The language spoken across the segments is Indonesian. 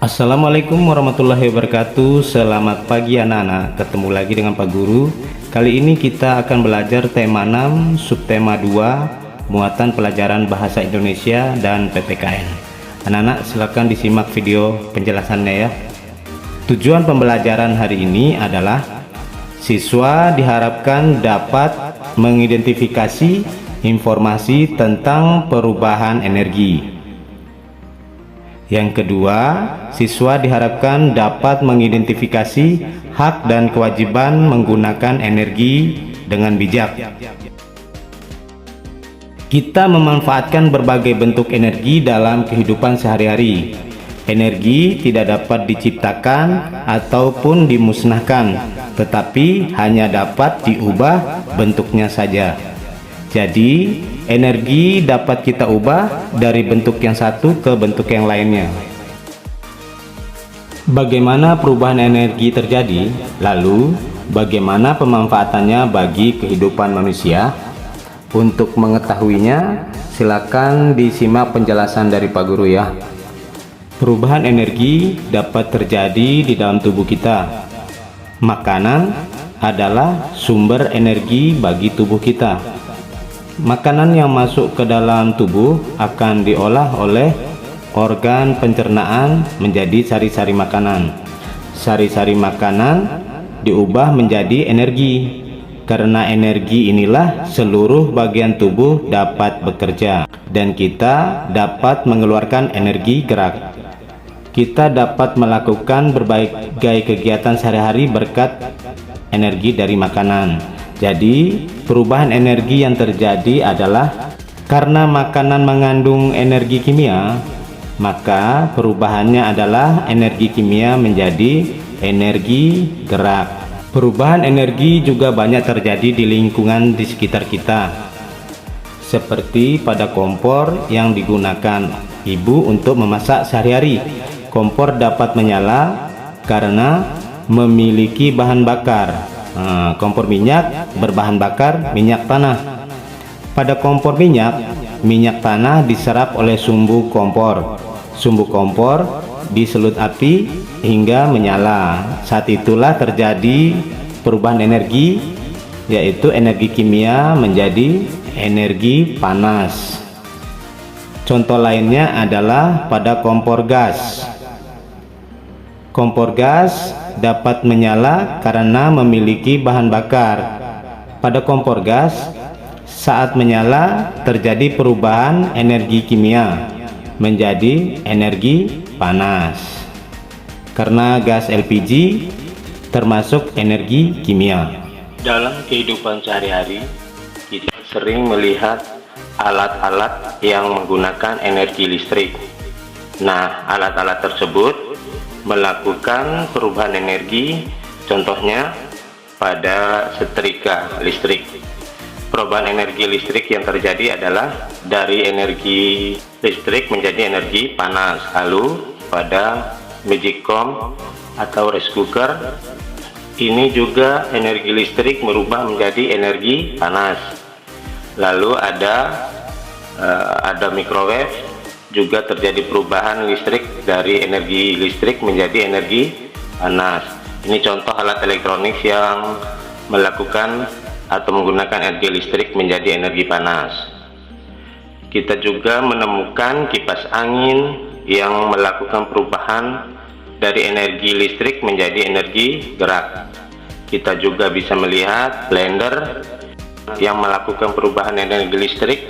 Assalamualaikum warahmatullahi wabarakatuh. Selamat pagi anak-anak, ketemu lagi dengan Pak Guru. Kali ini kita akan belajar tema 6 subtema 2 muatan pelajaran bahasa Indonesia dan PPKN. Anak-anak silakan disimak video penjelasannya ya. Tujuan pembelajaran hari ini adalah siswa diharapkan dapat mengidentifikasi informasi tentang perubahan energi. Yang kedua, siswa diharapkan dapat mengidentifikasi hak dan kewajiban menggunakan energi dengan bijak. Kita memanfaatkan berbagai bentuk energi dalam kehidupan sehari-hari. Energi tidak dapat diciptakan ataupun dimusnahkan, tetapi hanya dapat diubah bentuknya saja. Jadi, energi dapat kita ubah dari bentuk yang satu ke bentuk yang lainnya. Bagaimana perubahan energi terjadi? Lalu, bagaimana pemanfaatannya bagi kehidupan manusia? Untuk mengetahuinya, silakan disimak penjelasan dari Pak Guru ya. Perubahan energi dapat terjadi di dalam tubuh kita. Makanan adalah sumber energi bagi tubuh kita. Makanan yang masuk ke dalam tubuh akan diolah oleh organ pencernaan menjadi sari-sari makanan. Sari-sari makanan diubah menjadi energi. Karena energi inilah seluruh bagian tubuh dapat bekerja dan kita dapat mengeluarkan energi gerak. Kita dapat melakukan berbagai kegiatan sehari-hari berkat energi dari makanan. Jadi, perubahan energi yang terjadi adalah karena makanan mengandung energi kimia, maka perubahannya adalah energi kimia menjadi energi gerak. Perubahan energi juga banyak terjadi di lingkungan di sekitar kita, seperti pada kompor yang digunakan ibu untuk memasak sehari-hari. Kompor dapat menyala karena memiliki bahan bakar. Kompor minyak berbahan bakar minyak tanah. Pada kompor minyak, minyak tanah diserap oleh sumbu kompor. Sumbu kompor diselut api hingga menyala. Saat itulah terjadi perubahan energi, yaitu energi kimia menjadi energi panas. Contoh lainnya adalah pada kompor gas. Kompor gas dapat menyala karena memiliki bahan bakar. Pada kompor gas, saat menyala terjadi perubahan energi kimia menjadi energi panas. Karena gas LPG termasuk energi kimia. Dalam kehidupan sehari-hari, kita sering melihat alat-alat yang menggunakan energi listrik. Nah, alat-alat tersebut melakukan perubahan energi, contohnya pada setrika listrik. Perubahan energi listrik yang terjadi adalah dari energi listrik menjadi energi panas. Lalu pada magicom atau rice cooker, ini juga energi listrik merubah menjadi energi panas. Lalu ada microwave, juga terjadi perubahan listrik dari energi listrik menjadi energi panas. Ini contoh alat elektronik yang melakukan atau menggunakan energi listrik menjadi energi panas. Kita juga menemukan kipas angin yang melakukan perubahan dari energi listrik menjadi energi gerak. Kita juga bisa melihat blender yang melakukan perubahan energi listrik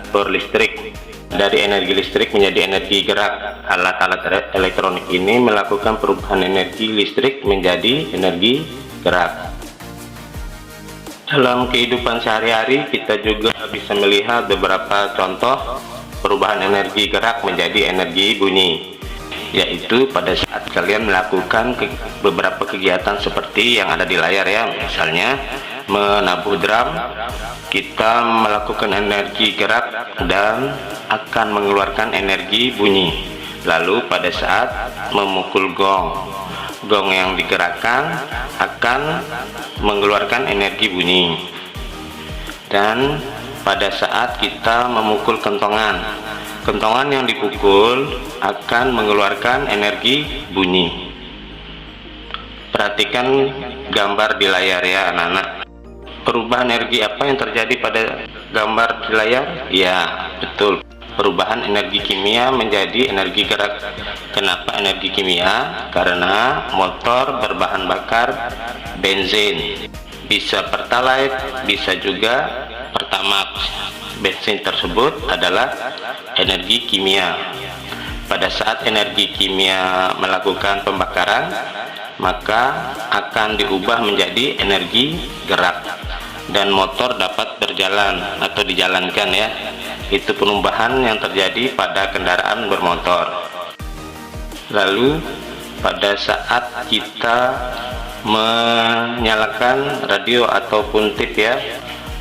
atau listrik dari energi listrik menjadi energi gerak. Alat-alat elektronik ini melakukan perubahan energi listrik menjadi energi gerak. Dalam kehidupan sehari-hari kita juga bisa melihat beberapa contoh perubahan energi gerak menjadi energi bunyi, yaitu pada saat kalian melakukan beberapa kegiatan seperti yang ada di layar ya, misalnya menabuh drum, kita melakukan energi gerak dan akan mengeluarkan energi bunyi. Lalu pada saat memukul gong yang digerakkan akan mengeluarkan energi bunyi. Dan pada saat kita memukul kentongan, Kentongan yang dipukul akan mengeluarkan energi bunyi. Perhatikan gambar di layar ya anak-anak. Perubahan energi apa yang terjadi pada gambar di layar? Ya, betul. Perubahan energi kimia menjadi energi gerak. Kenapa energi kimia? Karena motor berbahan bakar bensin. Bisa Pertalite, bisa juga Pertamax. Bensin tersebut adalah energi kimia. Pada saat energi kimia melakukan pembakaran, maka akan diubah menjadi energi gerak dan motor dapat berjalan atau dijalankan ya. Itu perubahan yang terjadi pada kendaraan bermotor. Lalu pada saat kita menyalakan radio ataupun tip ya,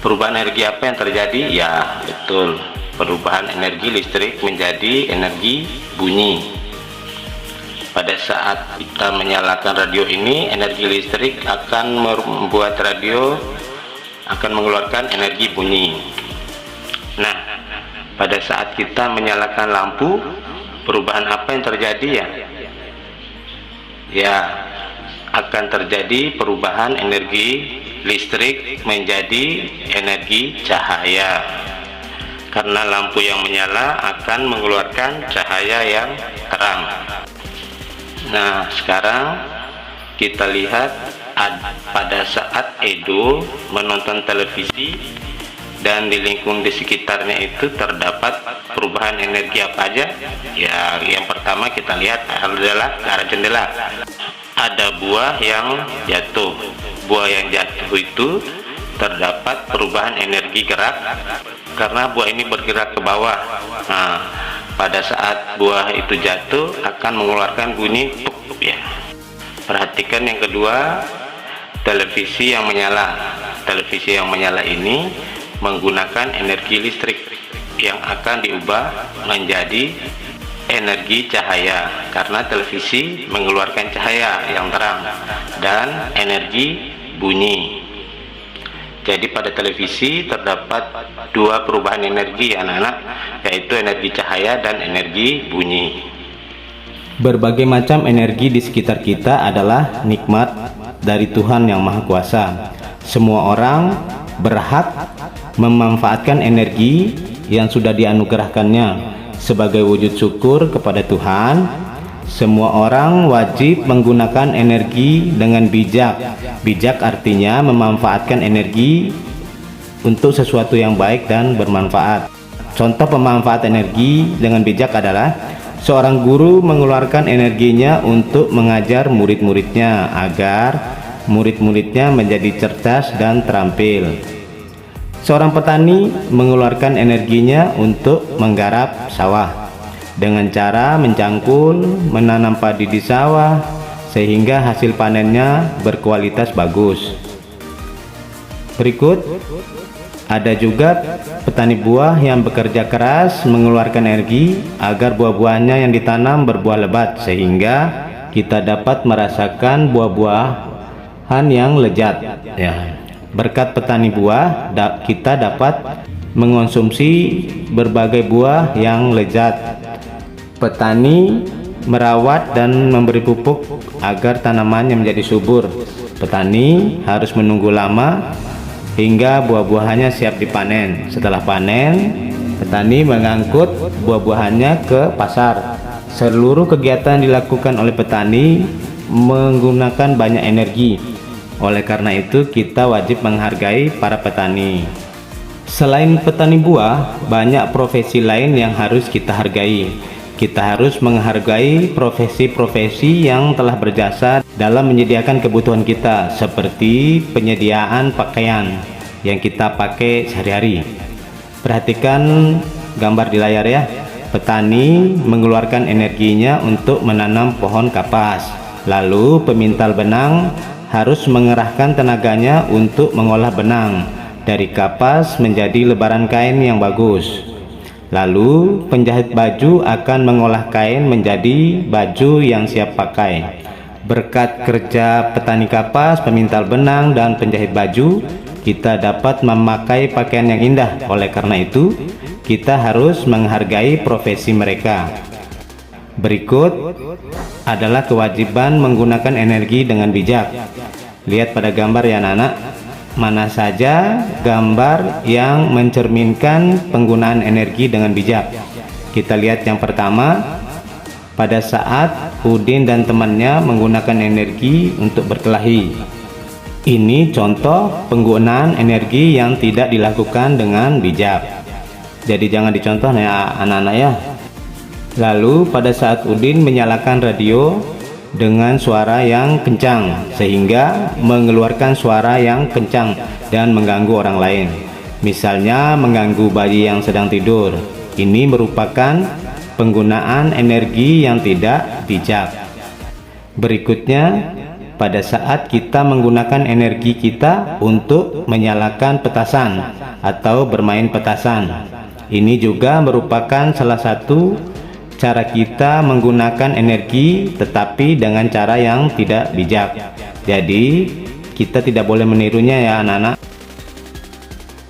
perubahan energi apa yang terjadi? Ya, betul. Perubahan energi listrik menjadi energi bunyi. Pada saat kita menyalakan radio ini, energi listrik akan membuat radio akan mengeluarkan energi bunyi. Nah, pada saat kita menyalakan lampu, perubahan apa yang terjadi ya? Ya, akan terjadi perubahan energi listrik menjadi energi cahaya, karena lampu yang menyala akan mengeluarkan cahaya yang terang. Nah, sekarang kita lihat pada saat Edo menonton televisi dan di lingkungan di sekitarnya itu terdapat perubahan energi apa aja? Ya, yang pertama kita lihat adalah ke arah jendela. Ada buah yang jatuh. Buah yang jatuh itu terdapat perubahan energi gerak karena buah ini bergerak ke bawah. Nah, pada saat buah itu jatuh akan mengeluarkan bunyi tuk ya. Perhatikan yang kedua, televisi yang menyala. Televisi yang menyala ini menggunakan energi listrik yang akan diubah menjadi energi cahaya karena televisi mengeluarkan cahaya yang terang dan energi bunyi. Jadi pada televisi terdapat dua perubahan energi anak-anak, yaitu energi cahaya dan energi bunyi. Berbagai macam energi di sekitar kita adalah nikmat dari Tuhan Yang Maha Kuasa. Semua orang berhak memanfaatkan energi yang sudah dianugerahkannya. Sebagai wujud syukur kepada Tuhan, semua orang wajib menggunakan energi dengan bijak. Bijak artinya memanfaatkan energi untuk sesuatu yang baik dan bermanfaat. Contoh pemanfaat energi dengan bijak adalah seorang guru mengeluarkan energinya untuk mengajar murid-muridnya agar murid-muridnya menjadi cerdas dan terampil. Seorang petani mengeluarkan energinya untuk menggarap sawah dengan cara mencangkul, menanam padi di sawah sehingga hasil panennya berkualitas bagus. Berikut ada juga petani buah yang bekerja keras mengeluarkan energi agar buah-buahnya yang ditanam berbuah lebat sehingga kita dapat merasakan buah-buahan yang lezat ya. Berkat petani buah, kita dapat mengonsumsi berbagai buah yang lezat. Petani merawat dan memberi pupuk agar tanamannya menjadi subur. Petani harus menunggu lama hingga buah-buahannya siap dipanen. Setelah panen, petani mengangkut buah-buahannya ke pasar. Seluruh kegiatan dilakukan oleh petani menggunakan banyak energi. Oleh karena itu, kita wajib menghargai para petani. Selain petani buah, banyak profesi lain yang harus kita hargai. Kita harus menghargai profesi-profesi yang telah berjasa dalam menyediakan kebutuhan kita, seperti penyediaan pakaian yang kita pakai sehari-hari. Perhatikan gambar di layar ya. Petani mengeluarkan energinya untuk menanam pohon kapas. Lalu pemintal benang harus mengerahkan tenaganya untuk mengolah benang dari kapas menjadi lebaran kain yang bagus. Lalu penjahit baju akan mengolah kain menjadi baju yang siap pakai. Berkat kerja petani kapas, pemintal benang, dan penjahit baju, kita dapat memakai pakaian yang indah. Oleh karena itu, kita harus menghargai profesi mereka. Berikut adalah kewajiban menggunakan energi dengan bijak. Lihat pada gambar ya anak-anak, mana saja gambar yang mencerminkan penggunaan energi dengan bijak. Kita lihat yang pertama, pada saat Udin dan temannya menggunakan energi untuk berkelahi. Ini contoh penggunaan energi yang tidak dilakukan dengan bijak. Jadi jangan dicontoh ya anak-anak ya. Lalu pada saat Udin menyalakan radio dengan suara yang kencang sehingga mengeluarkan suara yang kencang dan mengganggu orang lain. Misalnya mengganggu bayi yang sedang tidur. Ini merupakan penggunaan energi yang tidak bijak. Berikutnya, pada saat kita menggunakan energi kita untuk menyalakan petasan atau bermain petasan. Ini juga merupakan salah satu cara kita menggunakan energi, tetapi dengan cara yang tidak bijak. Jadi kita tidak boleh menirunya ya anak-anak.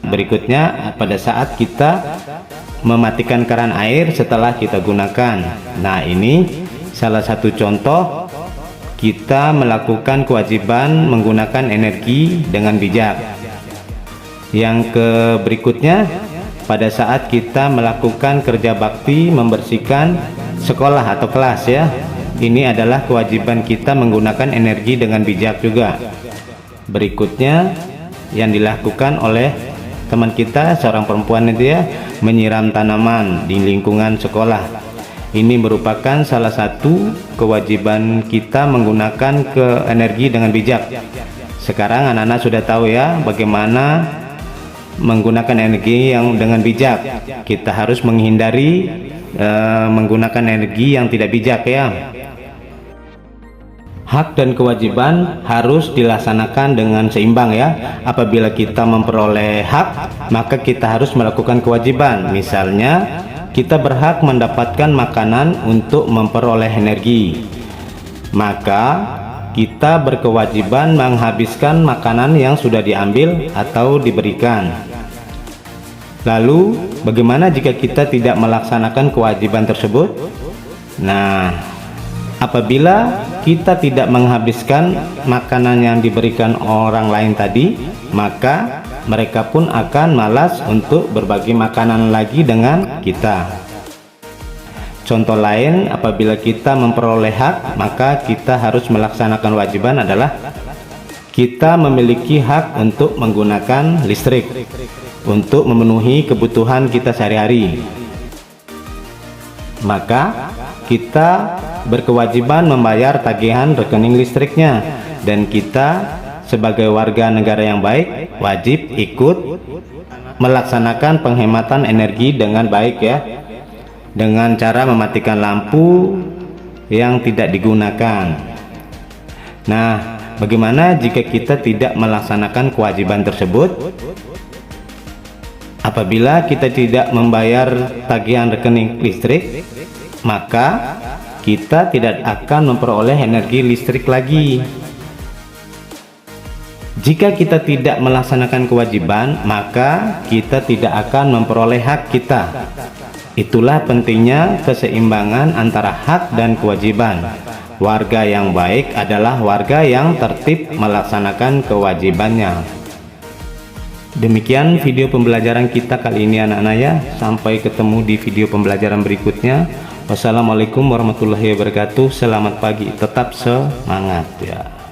Berikutnya, pada saat kita mematikan keran air setelah kita gunakan. Nah, ini salah satu contoh kita melakukan kewajiban menggunakan energi dengan bijak. Yang berikutnya, pada saat kita melakukan kerja bakti membersihkan sekolah atau kelas ya, ini adalah kewajiban kita menggunakan energi dengan bijak juga. Berikutnya yang dilakukan oleh teman kita, seorang perempuan itu ya, menyiram tanaman di lingkungan sekolah. Ini merupakan salah satu kewajiban kita menggunakan energi dengan bijak. Sekarang anak-anak sudah tahu ya bagaimana menggunakan energi yang dengan bijak. Kita harus menghindari menggunakan energi yang tidak bijak ya. Hak dan kewajiban harus dilaksanakan dengan seimbang ya. Apabila kita memperoleh hak, maka kita harus melakukan kewajiban. Misalnya, kita berhak mendapatkan makanan untuk memperoleh energi, maka kita berkewajiban menghabiskan makanan yang sudah diambil atau diberikan. Lalu, bagaimana jika kita tidak melaksanakan kewajiban tersebut? Nah, apabila kita tidak menghabiskan makanan yang diberikan orang lain tadi, maka mereka pun akan malas untuk berbagi makanan lagi dengan kita. Contoh lain, apabila kita memperoleh hak, maka kita harus melaksanakan kewajiban adalah kita memiliki hak untuk menggunakan listrik untuk memenuhi kebutuhan kita sehari-hari. Maka kita berkewajiban membayar tagihan rekening listriknya, dan kita sebagai warga negara yang baik wajib ikut melaksanakan penghematan energi dengan baik ya, dengan cara mematikan lampu yang tidak digunakan. Nah, bagaimana jika kita tidak melaksanakan kewajiban tersebut? Apabila kita tidak membayar tagihan rekening listrik, maka kita tidak akan memperoleh energi listrik lagi. Jika kita tidak melaksanakan kewajiban, maka kita tidak akan memperoleh hak kita. Itulah pentingnya keseimbangan antara hak dan kewajiban. Warga yang baik adalah warga yang tertib melaksanakan kewajibannya. Demikian video pembelajaran kita kali ini anak-anak ya. Sampai ketemu di video pembelajaran berikutnya. Wassalamualaikum warahmatullahi wabarakatuh. Selamat pagi, tetap semangat ya.